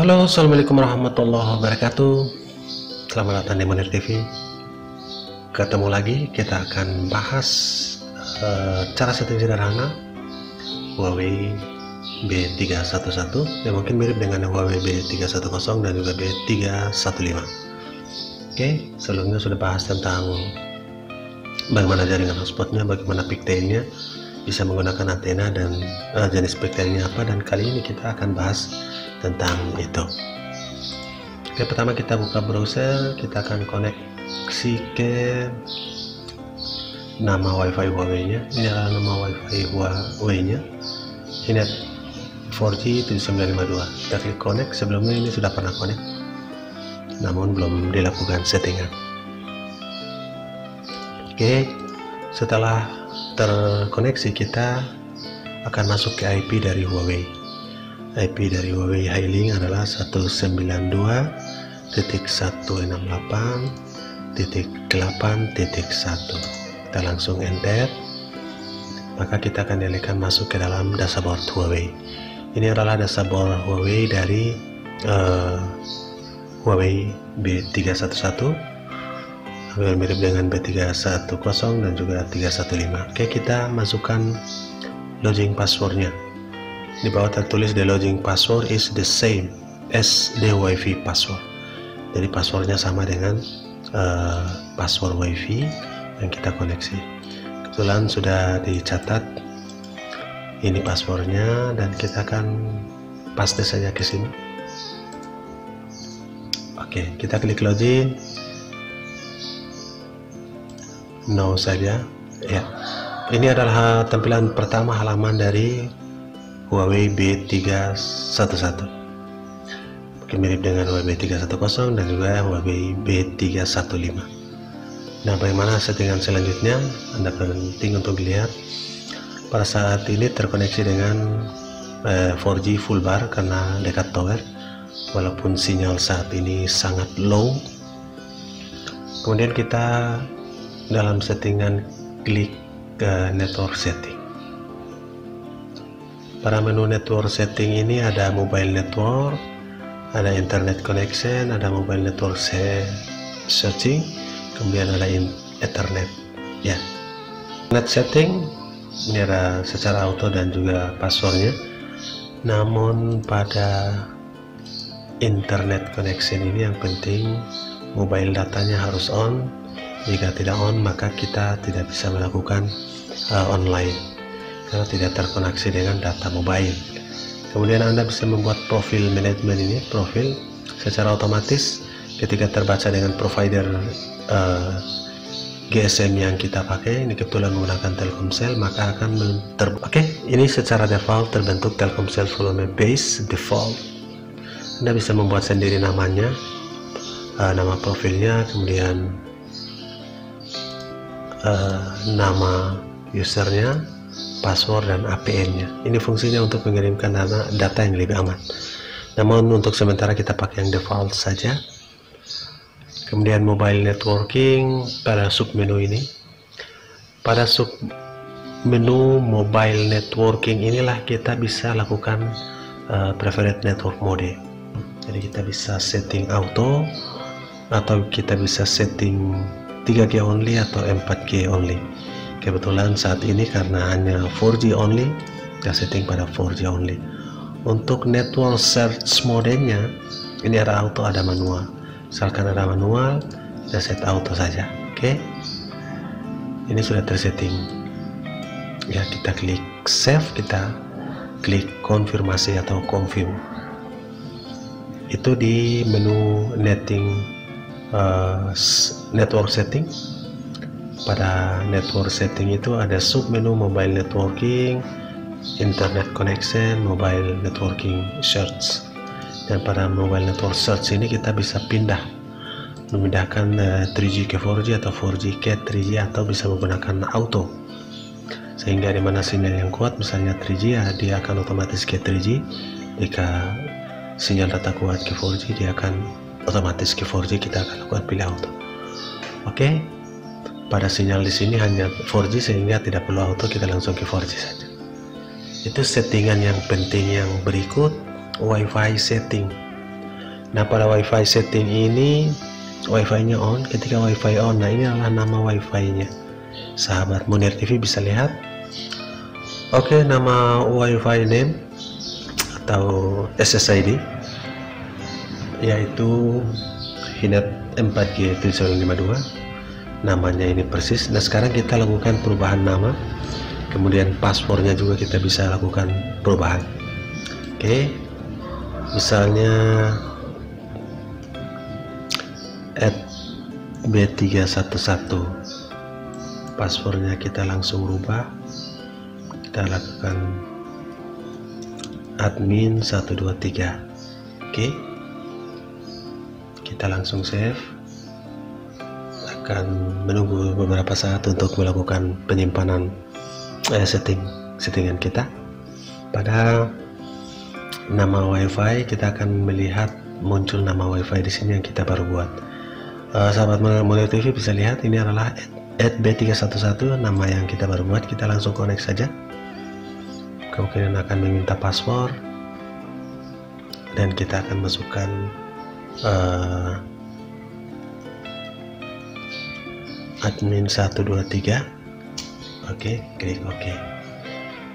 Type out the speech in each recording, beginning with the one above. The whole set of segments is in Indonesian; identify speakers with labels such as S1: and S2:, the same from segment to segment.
S1: Halo, assalamualaikum warahmatullahi wabarakatuh. Selamat datang di Munir TV. Ketemu lagi, kita akan bahas cara setting sederhana Huawei B311 yang mungkin mirip dengan Huawei B310 dan juga B315. Oke, sebelumnya sudah bahas tentang bagaimana jaringan hotspotnya, bagaimana pigtailnya, bisa menggunakan antena dan jenis pigtailnya apa, dan kali ini kita akan bahas tentang itu. Oke, pertama kita buka browser, kita akan koneksi ke nama WiFi Huawei nya. Ini adalah nama WiFi Huawei nya, ini 4G 7952. Kita klik connect. Sebelumnya ini sudah pernah connect, namun belum dilakukan settingan. Oke, setelah terkoneksi kita akan masuk ke IP dari Huawei. IP dari Huawei Hailing adalah 192.168.8.1. Kita langsung enter, maka kita akan dialihkan masuk ke dalam dashboard Huawei. Ini adalah dashboard Huawei dari Huawei B311, hampir mirip dengan B310 dan juga 315. Oke, kita masukkan login passwordnya. Di bawah tertulis the login password is the same as the Wi-Fi password. Jadi passwordnya sama dengan password Wi-Fi yang kita koneksi. Kebetulan sudah dicatat ini passwordnya, dan kita akan paste saja ke sini. Oke, kita klik login. No saja. Ya, ini adalah tampilan pertama halaman dari Huawei B311. Mungkin mirip dengan Huawei B310 dan juga Huawei B315. Nah, bagaimana settingan selanjutnya? Anda penting untuk dilihat. Pada saat ini terkoneksi dengan 4G full bar karena dekat tower, walaupun sinyal saat ini sangat low. Kemudian kita dalam settingan klik ke network setting. Pada menu network setting ini ada mobile network, ada internet connection, ada mobile network searching, kemudian ada ethernet. Ya, net setting ini ada secara auto dan juga passwordnya. Namun pada internet connection ini yang penting mobile datanya harus on. Jika tidak on, maka kita tidak bisa melakukan online karena tidak terkoneksi dengan data mobile. Kemudian Anda bisa membuat profil manajemen ini, profil secara otomatis ketika terbaca dengan provider GSM yang kita pakai. Ini kebetulan menggunakan Telkomsel, maka akan Oke, ini secara default terbentuk Telkomsel volume base default. Anda bisa membuat sendiri namanya, nama profilnya, kemudian nama usernya, password, dan APN-nya. Ini fungsinya untuk mengirimkan data yang lebih aman. Namun untuk sementara kita pakai yang default saja. Kemudian mobile networking pada submenu ini. Pada submenu mobile networking inilah kita bisa lakukan preferred network mode. Jadi kita bisa setting auto, atau kita bisa setting 3G only atau 4G only. Kebetulan saat ini karena hanya 4G only, kita setting pada 4G only. Untuk network search modenya, ini ada auto, ada manual. Misalkan ada manual, kita set auto saja. Oke, ini sudah tersetting. Ya, kita klik save, kita klik konfirmasi atau confirm. Itu di menu network setting. Pada network setting itu ada submenu mobile networking, internet connection, mobile networking search. Dan pada mobile network search ini kita bisa memindahkan 3G ke 4G atau 4G ke 3G, atau bisa menggunakan auto, sehingga di mana sinyal yang kuat, misalnya 3G, ya, dia akan otomatis ke 3G. Jika sinyal data kuat ke 4G, dia akan otomatis ke 4G, kita akan lakukan pilih auto. Oke, pada sinyal di sini hanya 4G sehingga tidak perlu auto, kita langsung ke 4G saja. Itu settingan yang penting. Yang berikut, WiFi setting. Nah, pada WiFi setting ini WiFi-nya on. Ketika WiFi on, nah ini adalah nama WiFi-nya. Sahabat Munir TV bisa lihat. Oke, nama WiFi name atau SSID yaitu HINET 4G 7152. Namanya ini persis. Nah, sekarang kita lakukan perubahan nama, kemudian passwordnya juga kita bisa lakukan perubahan. Oke, misalnya @b311, passwordnya kita langsung rubah, kita lakukan admin 123. Oke, kita langsung save. Akan menunggu beberapa saat untuk melakukan penyimpanan settingan kita. Pada nama WiFi kita akan melihat muncul nama WiFi di sini yang kita baru buat. Sahabat Munir TV bisa lihat ini adalah @b311, nama yang kita baru buat. Kita langsung connect saja. Kemudian akan meminta password dan kita akan masukkan admin 123. Oke, klik OK.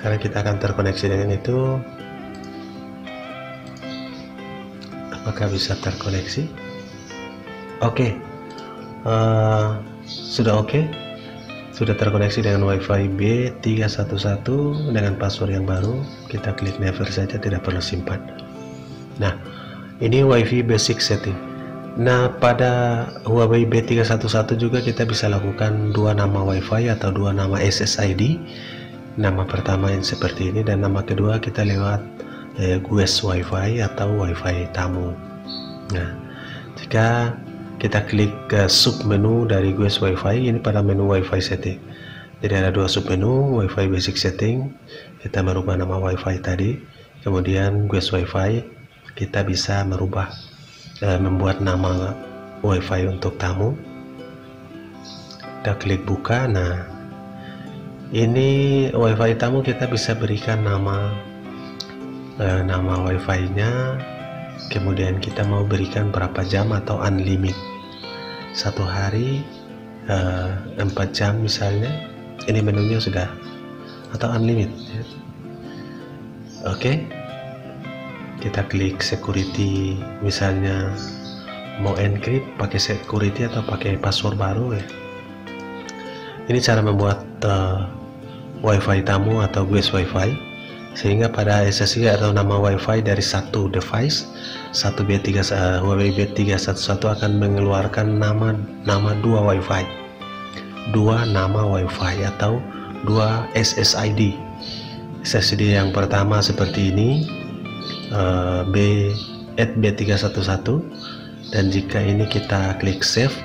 S1: Karena kita akan terkoneksi dengan itu, apakah bisa terkoneksi? Oke, sudah oke. Sudah terkoneksi dengan WiFi B311 dengan password yang baru. Kita klik never saja, tidak perlu simpan. Nah, ini WiFi basic setting. Nah, pada Huawei B311 juga kita bisa lakukan dua nama WiFi atau dua nama SSID. Nama pertama yang seperti ini dan nama kedua kita lewat guest WiFi atau WiFi tamu. Nah, jika kita klik ke submenu dari guest WiFi, ini pada menu WiFi setting. Jadi ada dua submenu, WiFi basic setting, kita merubah nama WiFi tadi, kemudian guest WiFi, kita bisa merubah membuat nama WiFi untuk tamu. Kita klik buka. Nah, ini WiFi tamu, kita bisa berikan nama WiFi nya, kemudian kita mau berikan berapa jam atau unlimited, satu hari 4 jam misalnya. Ini menunya sudah, atau unlimited ya. Oke, kita klik security, misalnya mau encrypt pakai security atau pakai password baru ya. Ini cara membuat WiFi tamu atau guest WiFi, sehingga pada SSID atau nama WiFi dari satu device, Huawei B311 akan mengeluarkan nama dua WiFi, dua nama WiFi atau dua SSID. SSID yang pertama seperti ini, B311, dan jika ini kita klik save,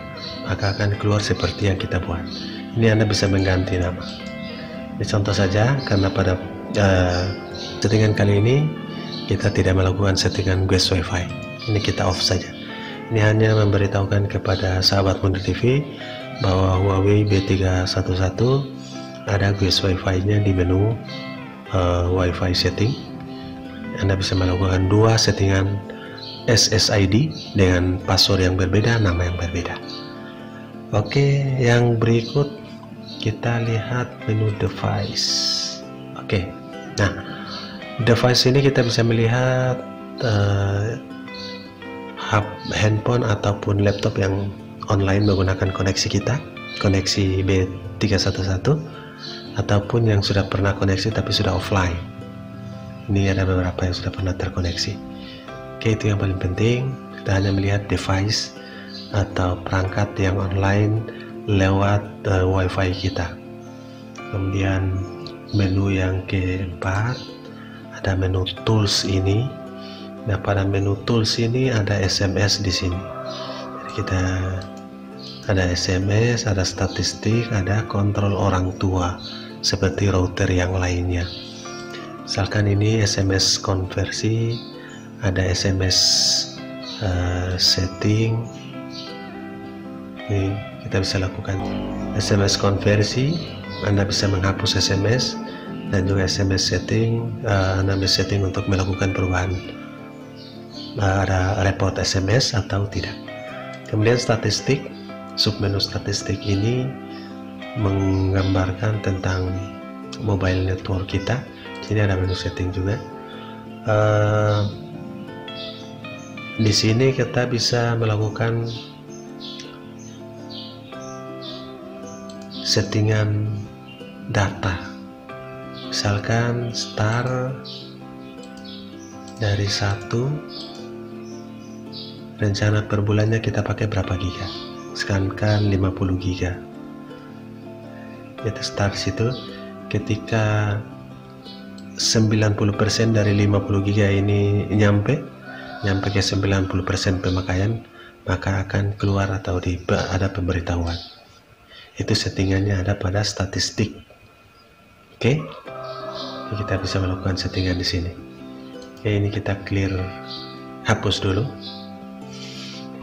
S1: maka akan keluar seperti yang kita buat. Ini Anda bisa mengganti nama. Ini contoh saja, karena pada settingan kali ini kita tidak melakukan settingan guest WiFi. Ini kita off saja. Ini hanya memberitahukan kepada sahabat Munir TV bahwa Huawei B311 ada guest WiFi nya di menu WiFi setting. Anda bisa melakukan dua settingan SSID dengan password yang berbeda, nama yang berbeda. Oke, yang berikut kita lihat menu device. Oke, nah device ini kita bisa melihat handphone ataupun laptop yang online menggunakan koneksi kita, koneksi B311, ataupun yang sudah pernah koneksi tapi sudah offline. Ini ada beberapa yang sudah pernah terkoneksi. Oke, itu yang paling penting. Kita hanya melihat device atau perangkat yang online lewat WiFi kita. Kemudian menu yang keempat, ada menu tools ini. Nah, pada menu tools ini ada SMS di sini. Jadi kita ada SMS, ada statistik, ada kontrol orang tua seperti router yang lainnya. Misalkan ini SMS konversi, ada SMS setting. Ini kita bisa lakukan SMS konversi. Anda bisa menghapus SMS, dan juga SMS setting. Anda bisa setting untuk melakukan perubahan ada report SMS atau tidak. Kemudian statistik, submenu statistik ini menggambarkan tentang mobile network kita. Sini ada menu setting juga. Di sini kita bisa melakukan settingan data, misalkan start dari 1, rencana per bulannya kita pakai berapa giga, misalkan 50 giga. Itu start situ. Ketika 90% dari 50 giga ini nyampe ke 90% pemakaian, maka akan keluar atau ada pemberitahuan. Itu settingannya ada pada statistik. Oke, kita bisa melakukan settingan di sini. Oke, ini kita clear, hapus dulu.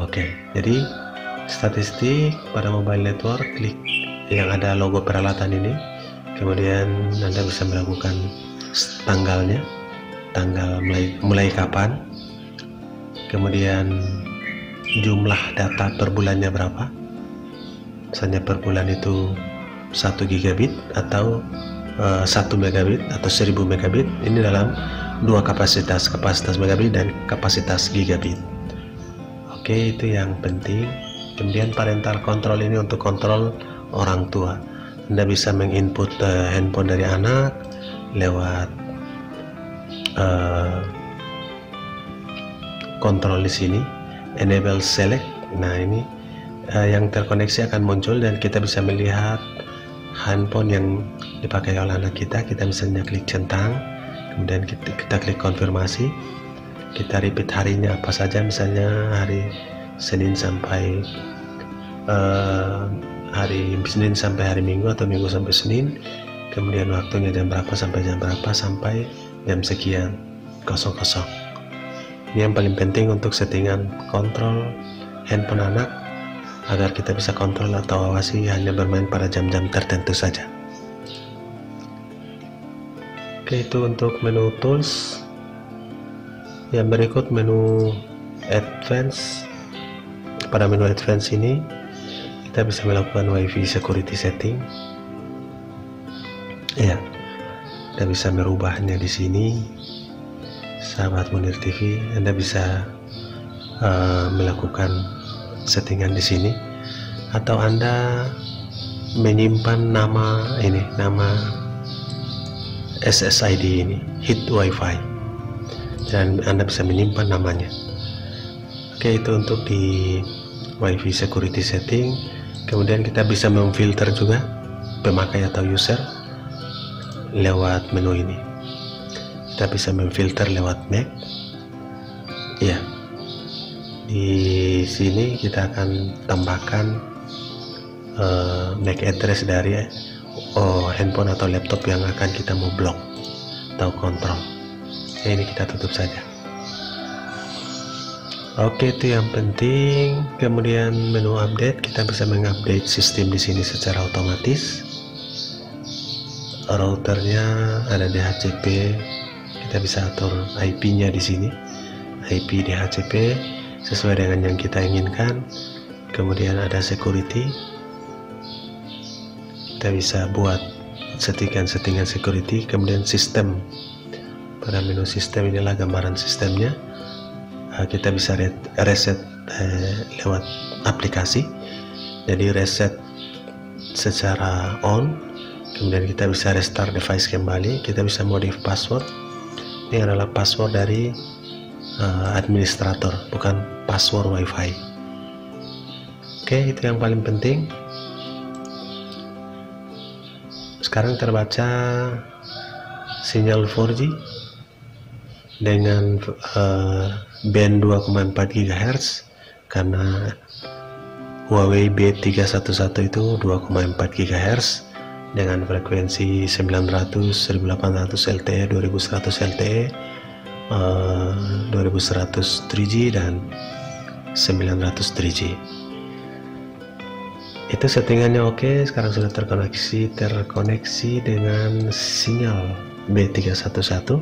S1: Oke, jadi statistik pada mobile network, klik yang ada logo peralatan ini, kemudian Anda bisa melakukan tanggalnya, tanggal mulai kapan, kemudian jumlah data per bulannya berapa. Misalnya per bulan itu 1 gigabit atau 1 megabit atau 1000 megabit. Ini dalam dua kapasitas megabit dan kapasitas gigabit. Oke, itu yang penting. Kemudian parental control ini untuk kontrol orang tua. Anda bisa menginput handphone dari anak lewat kontrol di sini, enable select. Nah, ini yang terkoneksi akan muncul dan kita bisa melihat handphone yang dipakai oleh anak kita. Kita misalnya klik centang, kemudian kita klik konfirmasi, kita repeat harinya apa saja, misalnya hari Senin sampai hari Minggu atau Minggu sampai Senin, kemudian waktunya jam berapa sampai jam berapa sampai jam sekian 00. Ini yang paling penting untuk settingan kontrol handphone anak, agar kita bisa kontrol atau awasi hanya bermain pada jam-jam tertentu saja. Oke, itu untuk menu tools. Yang berikut menu advance. Pada menu advance ini kita bisa melakukan WiFi security setting. Ya, kita bisa merubahnya di sini. Sahabat Munir TV, Anda bisa melakukan settingan di sini, atau Anda menyimpan nama SSID ini, hit WiFi, dan Anda bisa menyimpan namanya. Oke, itu untuk di WiFi security setting. Kemudian kita bisa memfilter juga pemakai atau user lewat menu ini. Kita bisa memfilter lewat MAC. Ya, di sini kita akan tambahkan MAC address dari handphone atau laptop yang akan kita mau blok atau kontrol. Ini kita tutup saja. Oke, itu yang penting. Kemudian menu update, kita bisa mengupdate sistem di sini secara otomatis. Routernya ada DHCP, kita bisa atur IP-nya di sini, IP DHCP sesuai dengan yang kita inginkan. Kemudian ada security, kita bisa buat settingan security. Kemudian sistem, pada menu sistem inilah gambaran sistemnya. Kita bisa reset lewat aplikasi, jadi reset secara on, kemudian kita bisa restart device kembali. Kita bisa modif password. Ini adalah password dari administrator, bukan password WiFi. Oke, itu yang paling penting. Sekarang terbaca sinyal 4G dengan band 2,4 GHz, karena Huawei B311 itu 2,4 GHz dengan frekuensi 900, 1800 LTE, 2100 LTE, 2100 3G dan 900 3G. Itu settingannya oke. Sekarang sudah terkoneksi dengan sinyal B311.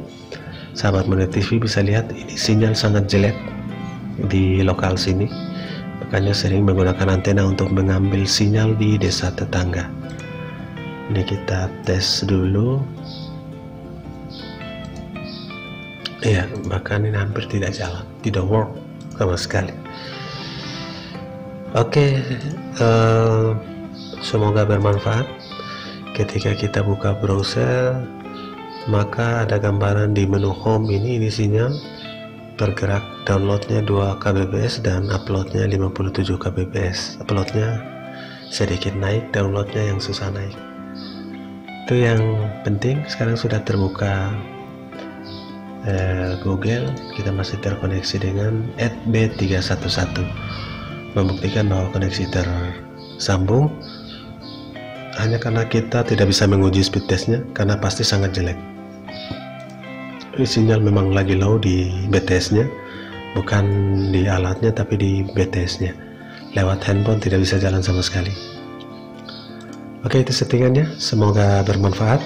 S1: sahabat Monet TV bisa lihat ini sinyal sangat jelek di lokal sini, makanya sering menggunakan antena untuk mengambil sinyal di desa tetangga. Ini kita tes dulu. Iya, bahkan ini hampir tidak jalan, tidak work sama sekali. Oke, semoga bermanfaat. Ketika kita buka browser, maka ada gambaran di menu home ini sinyal bergerak, downloadnya 2 kbps dan uploadnya 57 kbps. Uploadnya sedikit naik, downloadnya yang susah naik. Itu yang penting. Sekarang sudah terbuka Google, kita masih terkoneksi dengan @b311, membuktikan bahwa koneksi tersambung. Hanya karena kita tidak bisa menguji speed testnya karena pasti sangat jelek. Ini sinyal memang lagi low di BTS nya, bukan di alatnya tapi di BTS nya. Lewat handphone tidak bisa jalan sama sekali. Oke, itu settingannya. Semoga bermanfaat.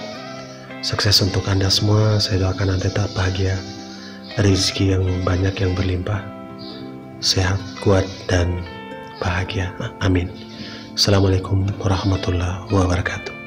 S1: Sukses untuk Anda semua. Saya doakan Anda tetap bahagia, rezeki yang banyak yang berlimpah, sehat, kuat, dan bahagia. Amin. Assalamualaikum warahmatullahi wabarakatuh.